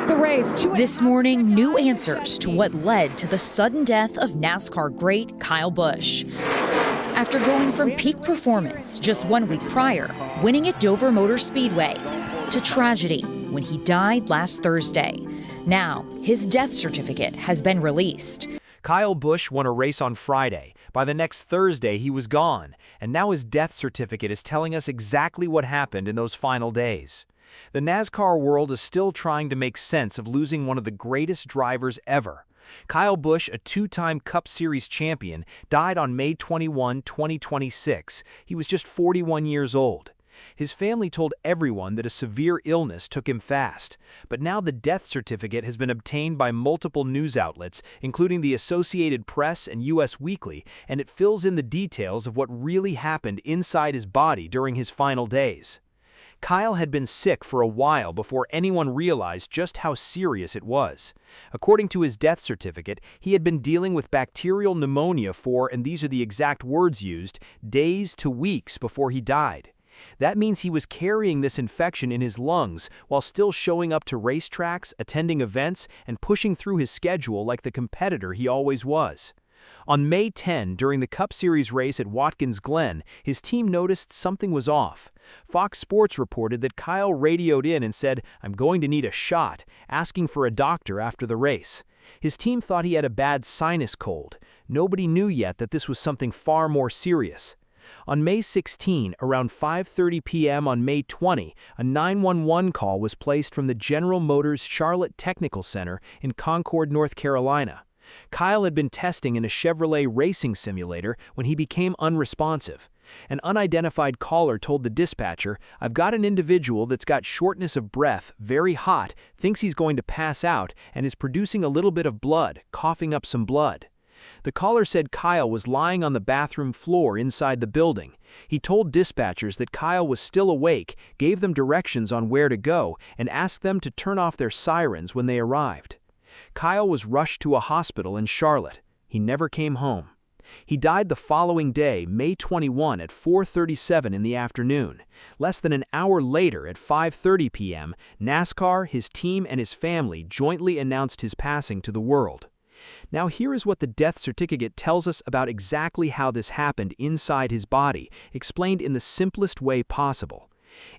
the race. This morning, new answers to what led to the sudden death of NASCAR great Kyle Busch. After going from peak performance just 1 week prior, winning at Dover Motor Speedway, to tragedy when he died last Thursday. Now, his death certificate has been released. Kyle Busch won a race on Friday. By the next Thursday, he was gone, and now his death certificate is telling us exactly what happened in those final days. The NASCAR world is still trying to make sense of losing one of the greatest drivers ever. Kyle Busch, a two-time Cup Series champion, died on May 21, 2026. He was just 41 years old. His family told everyone that a severe illness took him fast, but now the death certificate has been obtained by multiple news outlets, including the Associated Press and US Weekly, and it fills in the details of what really happened inside his body during his final days. Kyle had been sick for a while before anyone realized just how serious it was. According to his death certificate, he had been dealing with bacterial pneumonia for, and these are the exact words used, days to weeks before he died. That means he was carrying this infection in his lungs while still showing up to racetracks, attending events, and pushing through his schedule like the competitor he always was. On May 10, during the Cup Series race at Watkins Glen, his team noticed something was off. Fox Sports reported that Kyle radioed in and said, "I'm going to need a shot," asking for a doctor after the race. His team thought he had a bad sinus cold. Nobody knew yet that this was something far more serious. On May 16, around 5:30 p.m. on May 20, a 911 call was placed from the General Motors Charlotte Technical Center in Concord, North Carolina. Kyle had been testing in a Chevrolet racing simulator when he became unresponsive. An unidentified caller told the dispatcher, "I've got an individual that's got shortness of breath, very hot, thinks he's going to pass out, and is producing a little bit of blood, coughing up some blood." The caller said Kyle was lying on the bathroom floor inside the building. He told dispatchers that Kyle was still awake, gave them directions on where to go, and asked them to turn off their sirens when they arrived. Kyle was rushed to a hospital in Charlotte. He never came home. He died the following day, May 21, at 4:37 in the afternoon. Less than an hour later, at 5:30 p.m., NASCAR, his team, and his family jointly announced his passing to the world. Now here is what the death certificate tells us about exactly how this happened inside his body, explained in the simplest way possible.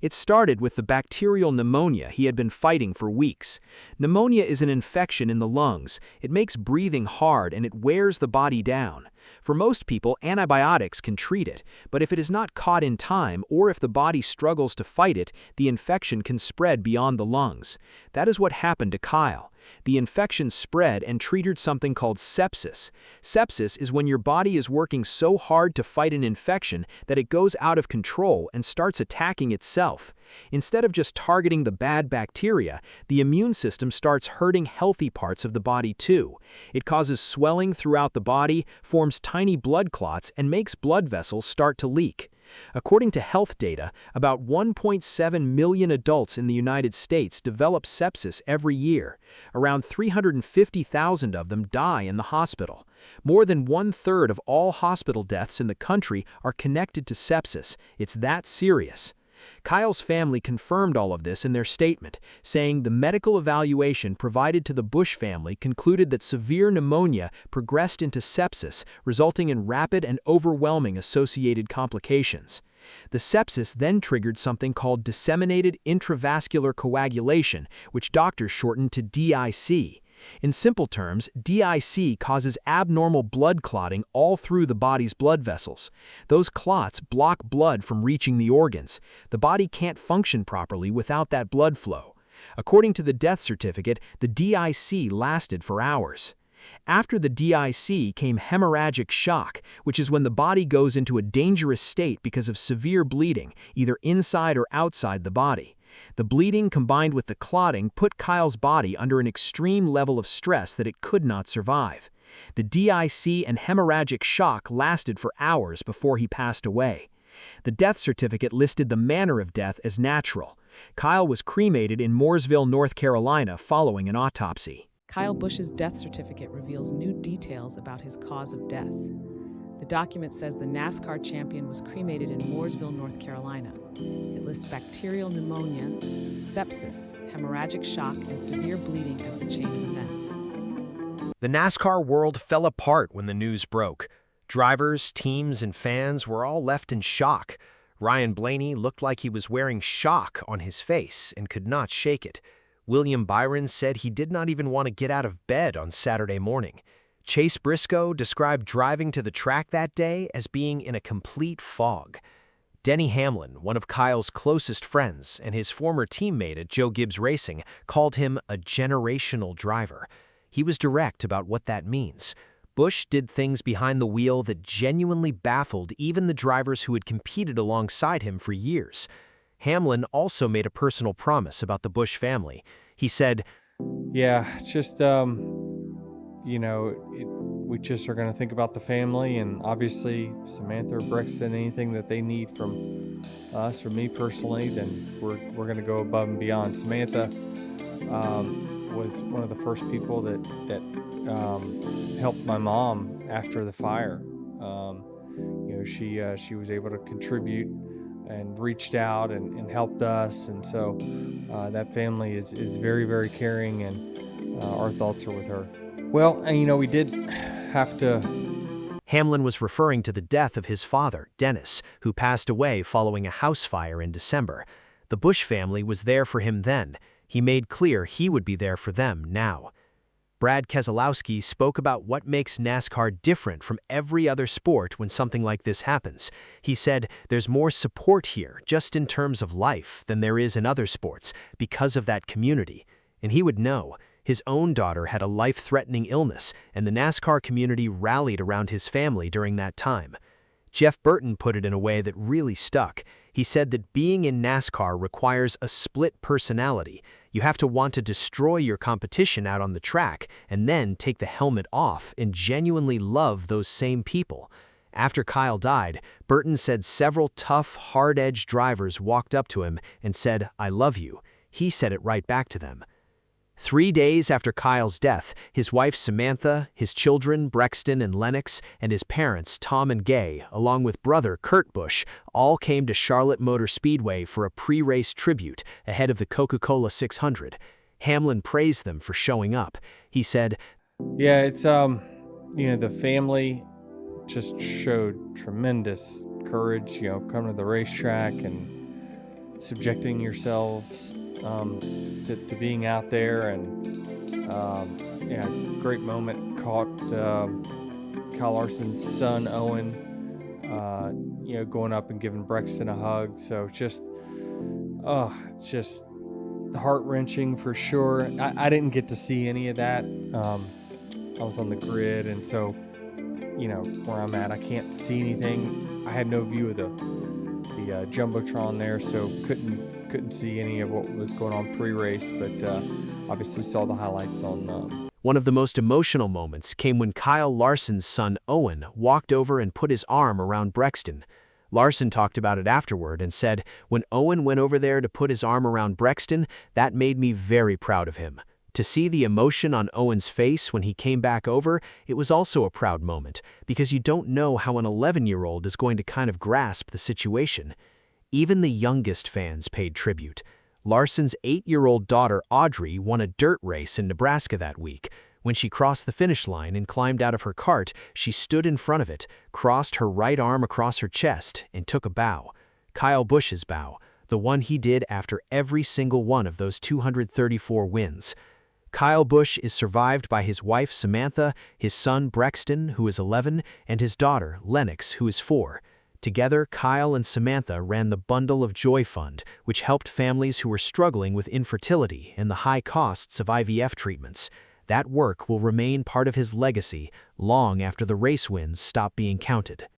It started with the bacterial pneumonia he had been fighting for weeks. Pneumonia is an infection in the lungs. It makes breathing hard and it wears the body down. For most people, antibiotics can treat it, but if it is not caught in time or if the body struggles to fight it, the infection can spread beyond the lungs. That is what happened to Kyle. The infection spread and triggered something called sepsis. Sepsis is when your body is working so hard to fight an infection that it goes out of control and starts attacking itself. Instead of just targeting the bad bacteria, the immune system starts hurting healthy parts of the body too. It causes swelling throughout the body, forms tiny blood clots, and makes blood vessels start to leak. According to health data, about 1.7 million adults in the United States develop sepsis every year. Around 350,000 of them die in the hospital. More than 1/3 of all hospital deaths in the country are connected to sepsis. It's that serious. Kyle's family confirmed all of this in their statement, saying the medical evaluation provided to the Busch family concluded that severe pneumonia progressed into sepsis, resulting in rapid and overwhelming associated complications. The sepsis then triggered something called disseminated intravascular coagulation, which doctors shortened to DIC. In simple terms, DIC causes abnormal blood clotting all through the body's blood vessels. Those clots block blood from reaching the organs. The body can't function properly without that blood flow. According to the death certificate, the DIC lasted for hours. After the DIC came hemorrhagic shock, which is when the body goes into a dangerous state because of severe bleeding, either inside or outside the body. The bleeding combined with the clotting put Kyle's body under an extreme level of stress that it could not survive. The DIC and hemorrhagic shock lasted for hours before he passed away. The death certificate listed the manner of death as natural. Kyle was cremated in Mooresville, North Carolina, following an autopsy. Kyle Busch's death certificate reveals new details about his cause of death. The document says the NASCAR champion was cremated in Mooresville, North Carolina. It lists bacterial pneumonia, sepsis, hemorrhagic shock, and severe bleeding as the chain of events. The NASCAR world fell apart when the news broke. Drivers, teams, and fans were all left in shock. Ryan Blaney looked like he was wearing shock on his face and could not shake it. William Byron said he did not even want to get out of bed on Saturday morning. Chase Briscoe described driving to the track that day as being in a complete fog. Denny Hamlin, one of Kyle's closest friends and his former teammate at Joe Gibbs Racing, called him a generational driver. He was direct about what that means. Busch did things behind the wheel that genuinely baffled even the drivers who had competed alongside him for years. Hamlin also made a personal promise about the Busch family. He said, "Yeah, just, we just are going to think about the family, and obviously Samantha or Brexton, anything that they need from us or me personally, then we're going to go above and beyond." Samantha was one of the first people that helped my mom after the fire. She was able to contribute and reached out and helped us, and so that family is very, very caring, and our thoughts are with her. Well, we did have to... Hamlin was referring to the death of his father, Dennis, who passed away following a house fire in December. The Busch family was there for him then. He made clear he would be there for them now. Brad Keselowski spoke about what makes NASCAR different from every other sport when something like this happens. He said, "There's more support here, just in terms of life, than there is in other sports, because of that community." And he would know. His own daughter had a life-threatening illness, and the NASCAR community rallied around his family during that time. Jeff Burton put it in a way that really stuck. He said that being in NASCAR requires a split personality. You have to want to destroy your competition out on the track and then take the helmet off and genuinely love those same people. After Kyle died, Burton said several tough, hard-edged drivers walked up to him and said, "I love you." He said it right back to them. 3 days after Kyle's death, his wife Samantha, his children Brexton and Lennox, and his parents Tom and Gay, along with brother Kurt Busch, all came to Charlotte Motor Speedway for a pre-race tribute ahead of the Coca-Cola 600. Hamlin praised them for showing up. He said, "Yeah, it's the family just showed tremendous courage, coming to the racetrack and subjecting yourselves to being out there, and great moment. Caught Kyle Larson's son Owen going up and giving Brexton a hug, so it's just heart-wrenching for sure. I didn't get to see any of that. I was on the grid, and so where I'm at, I can't see anything. I had no view of the Jumbotron there, so couldn't see any of what was going on pre-race, but obviously saw the highlights on... One of the most emotional moments came when Kyle Larson's son Owen walked over and put his arm around Brexton. Larson talked about it afterward and said, "When Owen went over there to put his arm around Brexton, that made me very proud of him." To see the emotion on Owen's face when he came back over, it was also a proud moment, because you don't know how an 11-year-old is going to kind of grasp the situation. Even the youngest fans paid tribute. Larson's 8-year-old daughter Audrey won a dirt race in Nebraska that week. When she crossed the finish line and climbed out of her cart, she stood in front of it, crossed her right arm across her chest, and took a bow. Kyle Busch's bow, the one he did after every single one of those 234 wins. Kyle Busch is survived by his wife Samantha, his son Brexton, who is 11, and his daughter Lennox, who is 4. Together, Kyle and Samantha ran the Bundle of Joy Fund, which helped families who were struggling with infertility and the high costs of IVF treatments. That work will remain part of his legacy long after the race wins stop being counted.